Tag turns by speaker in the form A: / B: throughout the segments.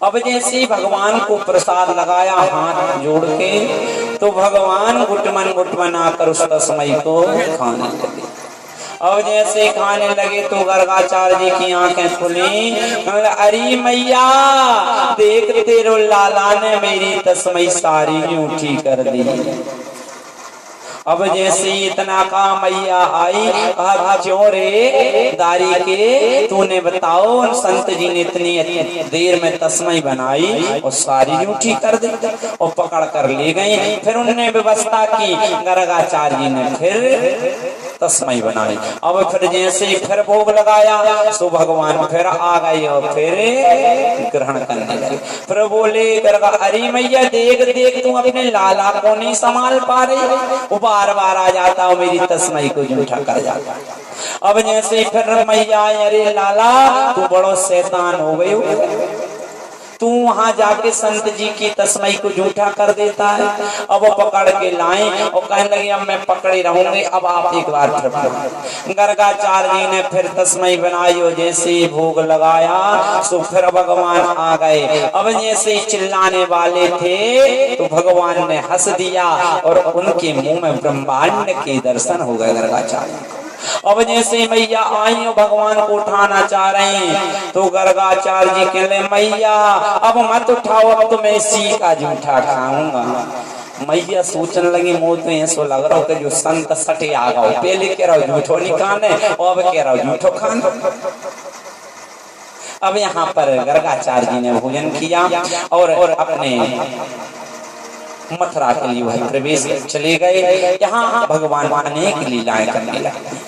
A: अब जैसे भगवान को प्रसाद लगाया हाथ जोड़ के, तो भगवान गुटमन आकर उस तस्मई को खाने लगे। अब जैसे खाने लगे तो गर्गाचार्य जी की आंखें खुली। अरे मैया देख, तेरे लाला ने मेरी तस्मई सारी झूठी कर दी। अब जैसे इतना का मैया आई, कहा क्यों रे दारी के, तूने बताओ संत जी ने इतनी देर में तस्मई बनाई और सारी झूठी कर दी। और पकड़ कर ले गई। फिर उन्होंने व्यवस्था की, गर्गाचार्य जी ने फिर तस्मई बनाई। अब फिर जैसे फिर भोग लगाया, सो भगवान फिर आ गए और फिर ग्रहण करने लगे। फिर बोले गर्गा, अरे मैया देख देख, तू अपने लाला को नहीं संभाल पा रही, वो बार बार आ जाता और मेरी तस्मई को झूठा कर जाता। अब जैसे फिर मैया, अरे लाला तू बड़ो शैतान हो गई, तू वहां जाके संत जी की तस्मई को झूठा कर देता है। अब वो पकड़ के लाए और कहने लगे अब मैं पकड़े रहूंगे, अब आप एक बार फिर। गर्गाचार्य जी ने फिर तस्मई बनाई और जैसे भोग लगाया, तो फिर भगवान आ गए। अब जैसे चिल्लाने वाले थे तो भगवान ने हंस दिया और उनके मुंह में ब्रह्मांड के दर्शन हो गए गर्गाचार्य। अब जैसे मैया आई और भगवान को उठाना चाह रहे हैं, तो गर्गाचार्य जी कहले मैया अब मत उठाओ, अब तो मैं इसी का झूठा खाऊंगा। मैया सोचने लगी, मुँह तो ऐसा लग रहा हो कि जो संत सटे आ गए, पहले कह रहा झूठो नहीं खाने और अब कह रहा झूठो खाना। अब यहाँ पर गर्गाचार्य जी ने भोजन किया और अपने मथुरा के लिए वही प्रवेश चले गए। यहाँ भगवान अनेक लीलाएं करने लगे।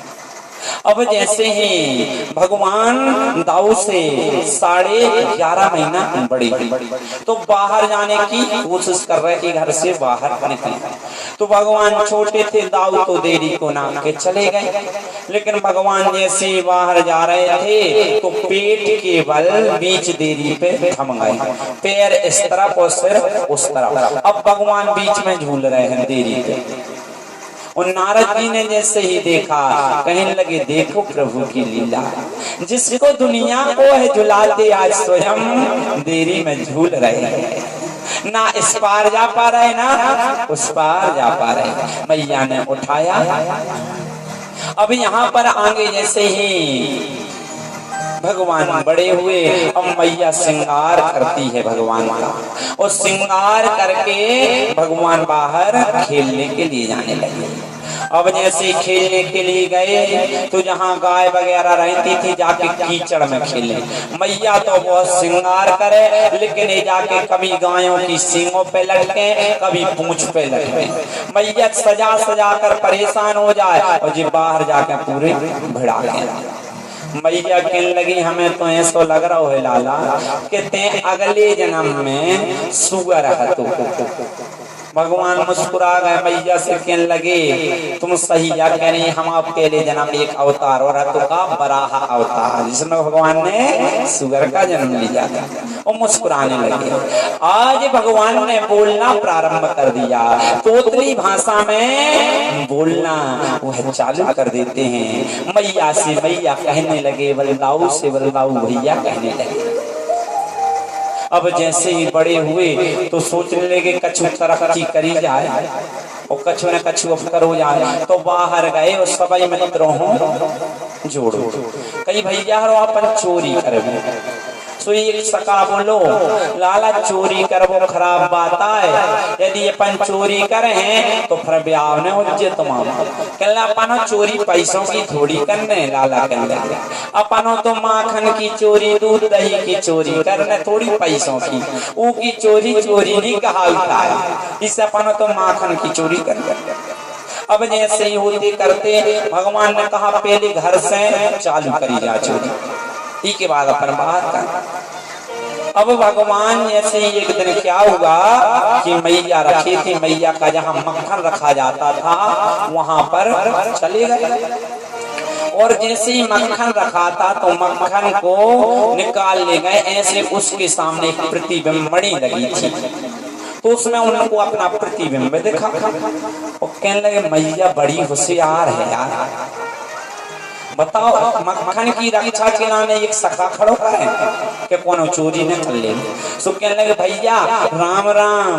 A: अब जैसे ही भगवान दाऊ से 11.5 महीना बड़ी थी, तो बाहर जाने की कोशिश कर रहे थे, घर से बाहर निकले। तो भगवान छोटे थे, दाऊ तो देरी को नाम के चले गए। लेकिन भगवान जैसे बाहर जा रहे थे तो पेट के बल बीच देरी पे थम गए, पैर इस तरफ और सिर उस तरफ। अब भगवान बीच में झूल रहे हैं देरी पे। और नारद जी ने जैसे ही देखा, कहने लगे देखो प्रभु की लीला, जिसको दुनिया को है झुलाते आज स्वयं देरी में झूल रहे हैं। ना इस पार जा पा रहे ना उस पार जा पा रहे। मैया ने उठाया। अब यहाँ पर आगे जैसे ही भगवान बड़े हुए, अब मैया श्रृंगार करती है भगवान का, और श्रृंगार करके भगवान बाहर खेलने के लिए जाने लगे। अब जैसे खेलने के लिए गए तो जहाँ गाय वगैरह रहती थी जाके कीचड़ में खेले। मैया तो बहुत श्रृंगार करे, लेकिन ये जाके कभी गायों की सींगों पे लटके, कभी पूंछ पे लटके। मैया सजा सजा कर परेशान हो जाए और जी बाहर जाके पूरे भिड़ा गए। मैया कहने लगी हमें तो ऐसा लग रहा है लाला कि ते अगले जन्म में सुअर है। तो भगवान मुस्कुरा गए। मैया से कहने लगे तुम सही जा कह रही, हम आप पहले जन्म एक अवतार और तो का बराह अवतार, जिसमें भगवान ने सुअर का जन्म लिया था। और मुस्कुराने लगे। आज भगवान ने बोलना प्रारंभ कर दिया, तोतली भाषा में बोलना वह चालू कर देते हैं। मैया से मैया कहने लगे, बलदाऊ से बलदाऊ भैया कहने लगे। अब जैसे ही बड़े हुए तो सोचने लगे कछु तरक्की करी जाए, और कछु न कछु अफकर हो जाए। तो बाहर गए और सभी मित्रों जोड़ो, कई भैया अपन चोरी करे। सो एक सका बोलो लाला चोरी कर वो खराब बात है, यदि अपन चोरी करे हैं तो फिर ब्याह ने हो जे तमाम। कहला अपन चोरी पैसों की थोड़ी करने, लाला कहने अपन तो माखन की चोरी, दूध दही की चोरी करने, थोड़ी पैसों की। ऊ की चोरी चोरी नहीं कहा है, इस अपन तो माखन की चोरी करने। अब जैसे ही होते करते भगवान ने कहा पहले घर से चालू करी जा चोरी, के बाद अपन बाहर का। अब भगवान जैसे एक दिन क्या हुआ कि मैया रखी थी, मैया का जहाँ मक्खन रखा जाता था वहां पर चले गए। और जैसे ही मक्खन रखा था तो मक्खन को निकाल ले गए। ऐसे उसके सामने एक प्रतिबिंब मणि लगी थी, तो उसमें उनको अपना प्रतिबिंब देखा और कहने लगे मैया बड़ी होशियार है यार, बताओ मक्खन की रक्षा के लाने एक सखा खड़ो है कि कोनो चोरी न कर ले। सो कहने लगे भैया राम राम,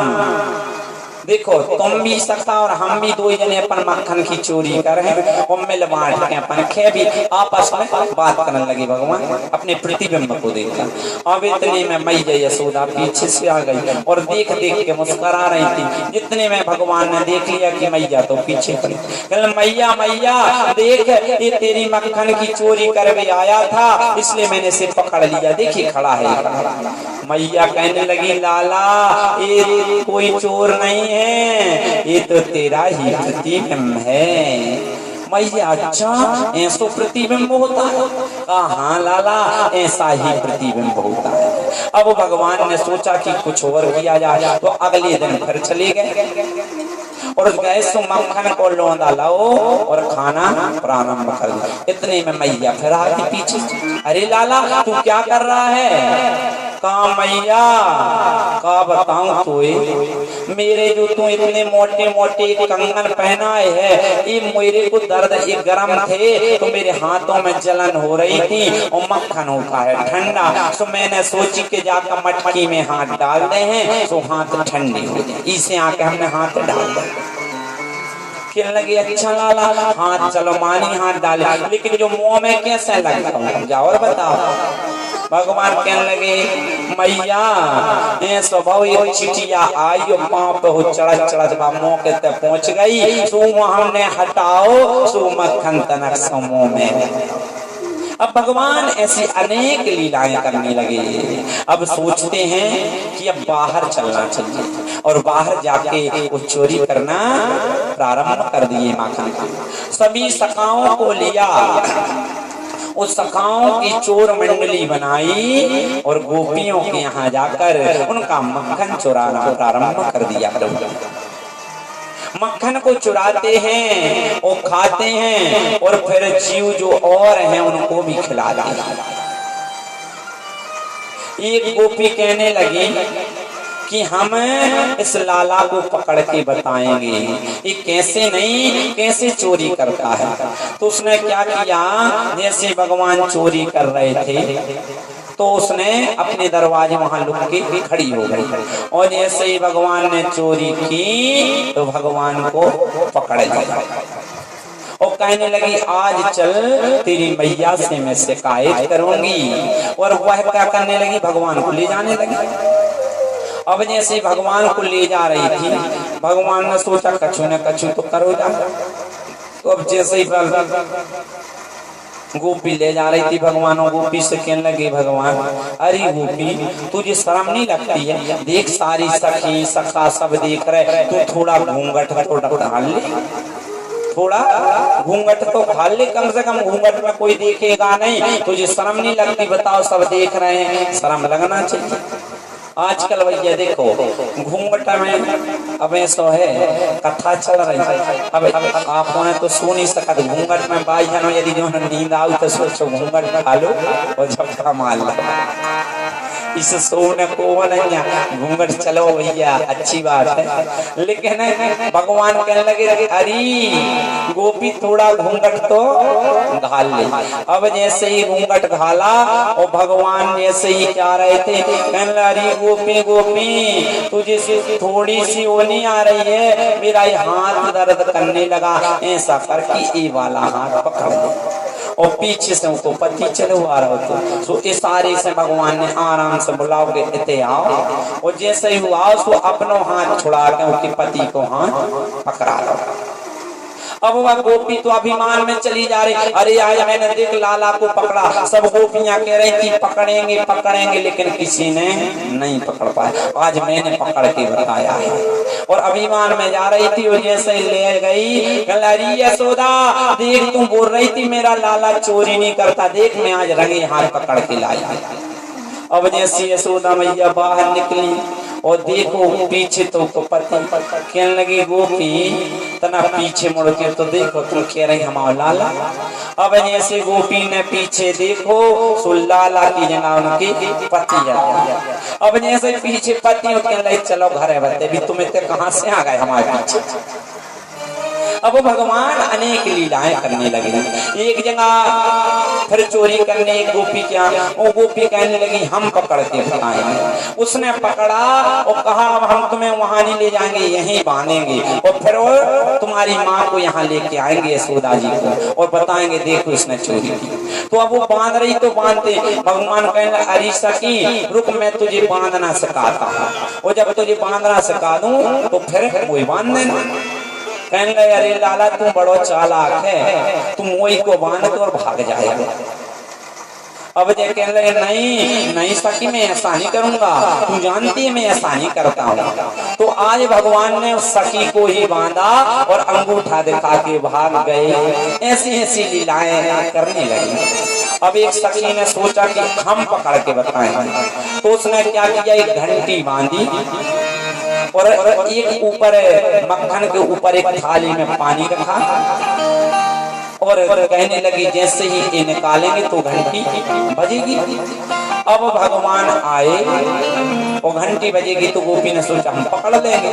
A: देखो तुम भी सखा और हम भी दो जने अपन मक्खन की चोरी कर रहे और मिल बांट के अपन खे भी आपस में बात करने लगे। भगवान अपने प्रतिबिंब को देखा। अब इतने में मैया यशोदा पीछे से आ गई और देख देख के मुस्कुरा रही थी। जितने में भगवान ने देख लिया कि मैया तो पीछे खड़ी, कहने मैया मैया देख ये तेरी मक्खन की चोरी कर भी आया था, इसलिए मैंने इसे पकड़ लिया, देखिए खड़ा है। मैया कहने लगी लाला ये कोई चोर नहीं है, ये तो तेरा ही प्रतिबिंब है। मैया अच्छा ऐसा प्रतिबिंब होता है? हाँ लाला ऐसा ही प्रतिबिंब होता है। अब भगवान ने सोचा कि कुछ और किया जाए, तो अगले दिन फिर चले गए और गैस मक्खन को लौंदा लाओ और खाना प्रारंभ कर दिया। इतने में मैया फिर आती पीछे, अरे लाला तू क्या कर रहा है? कहा मैया का बताऊं तुए, मेरे जो तू इतने मोटे मोटे कंगन पहनाए है ये मेरे को दर्द ये गरम थे तो मेरे हाथों में जलन हो रही थी और मक्खन होता है ठंडा, तो मैंने सोची कि जाकर मटकी में हाथ डाल दे हैं तो हाथ ठंडे हो जाए, इसे आके हमने हाथ डाल दिया। कहने लगे अच्छा लाला हाथ चलो मानी हाथ डाले, लेकिन जो मुंह में कैसे लगता जाओ और बताओ। भगवान कहने लगे मैया ये स्वभाव एक चिटिया आई और पाँव पे हो चढ़ चढ़ मौके तक पहुंच गई, सो हमने हटाओ सो मक्खन तनक समूह में। अब भगवान ऐसी अनेक लीलाएं करने लगे। अब सोचते हैं कि अब बाहर चलना चाहिए और बाहर जाके वो चोरी करना प्रारंभ कर दिए। माखन का सभी सखाओं को लिया, उस सखाओं की चोर मंडली बनाई और गोपियों के यहाँ जाकर उनका मक्खन चुराना प्रारंभ कर दिया। मक्खन को चुराते हैं और खाते हैं और फिर जीव जो और हैं उनको भी खिला दिया। एक गोपी कहने लगी कि हम इस लाला को पकड़ के बताएंगे ये कैसे नहीं कैसे चोरी करता है। तो उसने क्या किया, जैसे भगवान चोरी कर रहे थे तो उसने अपने दरवाजे वहां लुक के खड़ी हो गई और जैसे ही भगवान ने चोरी की तो भगवान को पकड़ लिया और कहने लगी आज चल तेरी मैया से मैं शिकायत करूंगी। और वह क्या करने लगी, भगवान को ले जाने लगी। अब जैसे भगवान को ले जा रही थी भगवान ने सोचा कछु न कछु तो करो जा। तो अब जैसे ही गोपी ले जा रही थी भगवान और गोपी से कहने लगे भगवान अरे गोपी तुझे शर्म नहीं लगती है, देख सारी सखी सखा सब देख रहे, तू थोड़ा घूंघट तो ढाल ले, थोड़ा घूंघट तो ढाल ले, कम से कम घूंघट में कोई देखेगा नहीं, तुझे शर्म नहीं लगती? बताओ सब देख रहे हैं, शर्म लगना चाहिए। आजकल भैया देखो घूंघट में अब ऐसा है कथा चल रही है, अब आपने तो सो नहीं सकत घूंघट में बाई जनो यदि जो नींद आऊ तो सोचो घूंघट में खा लो और झपका मार लो, इस सोने को नहीं घूंघट चलो भैया अच्छी बात है। लेकिन भगवान कहने लगे अरे गोपी थोड़ा घूंघट तो घाल ले। अब जैसे ही घूंघट घाला और भगवान जैसे ही क्या रहे थे कहने अरे गोपी गोपी तुझे से थोड़ी सी वो नहीं आ रही है, मेरा हाथ दर्द करने लगा, ऐसा करके ये वाला हाथ पकड़ और पीछे से उनको पति चलो आ रहा हो तो इशारे से भगवान ने आराम से बुलाओगे इतने आओ और जैसे ही हुआ उसको अपनों हाथ छुड़ा के उनके पति को हाथ पकड़ा लो। अब वह गोपी तो अभिमान में चली जा रही, अरे आज मैंने देख लाला को पकड़ा, सब गोपियां कह रही थी पकड़ेंगे पकड़ेंगे लेकिन किसी ने नहीं पकड़ पाया, आज मैंने पकड़ के बताया है। और अभिमान में जा रही थी और जैसे ले गई अरे यशोदा देख तुम बोल रही थी मेरा लाला चोरी नहीं करता, देख मैं आज रंगे हाथ पकड़ के लाई। अब जैसी यशोदा मैया बाहर निकली और देखो पीछे तो पति कहने लगी गोपी तना पीछे मुड़ के तो देखो तुम कह रही हमारा लाला। अब जैसे गोपी ने पीछे देखो सो लाला की जगह उनके पति जाते। अब जैसे पीछे पति कहने लगे चलो घर है भी तुम्हें तो कहाँ से आ गए हमारे पीछे। अब भगवान अनेक लीलाएं करने लगे। एक जगह फिर चोरी करने एक गोपी क्या, वो गोपी कहने लगी हम पकड़ के बताएंगे। उसने पकड़ा और कहा अब हम तुम्हें वहां नहीं ले जाएंगे, यहीं बांधेंगे और फिर तुम्हारी माँ को यहाँ लेके आएंगे यशोदा जी को और बताएंगे देखो इसने चोरी की। तो अब वो बांध रही तो बांधते, भगवान कहने अरे सखी रुक मैं तुझे बांधना सिखाता हूँ, और जब तुझे बांधना सिखा दूं तो फिर वही बांध देना। कहने लगे अरे लाला तू बड़ो चालाक है, तुम वही को बांध दो और भाग जाएगा। अब जे कहने लगे नहीं नहीं सखी मैं ऐसा नहीं करूंगा, तू जानती है मैं ऐसा नहीं करता हूँ। तो आज भगवान ने उस सखी को ही बांधा और अंगूठा दिखा के भाग गए। ऐसी ऐसी लीलाएं करने लगी। अब एक सखी ने सोचा कि हम पकड़ के बताएं, तो उसने क्या किया, एक घंटी बांधी और एक ऊपर मक्खन के ऊपर एक थाली में पानी रखा और कहने लगी जैसे ही ये निकालेंगे तो घंटी बजेगी। अब भगवान आए और घंटी बजेगी तो गोपी ने सोचा हम पकड़ लेंगे।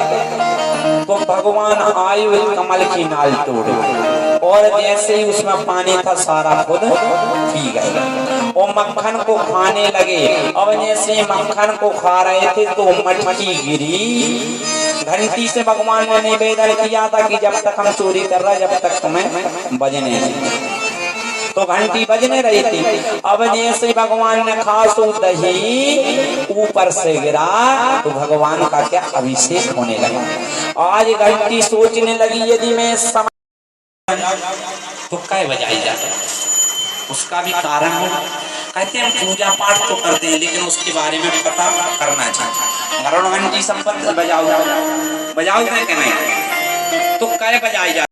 A: तो भगवान आए हुए कमल की नाल तोड़े और जैसे ही उसमें पानी था सारा खुद पी गए और मक्खन को खाने लगे। अब जैसे ही मक्खन को खा रहे थे तो मटकी गिरी। घंटी से भगवान ने निवेदन किया था कि जब तक हम चोरी कर रहे जब तक तुम्हें बजने नहीं, तो घंटी बजने रही थी। अब जैसे भगवान ने खासो दही ऊपर से गिरा तो भगवान का क्या अभिषेक होने लगा। आज घंटी सोचने लगी यदि मैं समय तो क्या बजाई जाता, उसका भी कारण हो। कहते हैं पूजा पाठ तो करते हैं लेकिन उसके बारे में पता करना चाहिए। घरों घंटी संपत्ति बजाओ बजाओ कि नहीं, तो क्या बजाई जाती।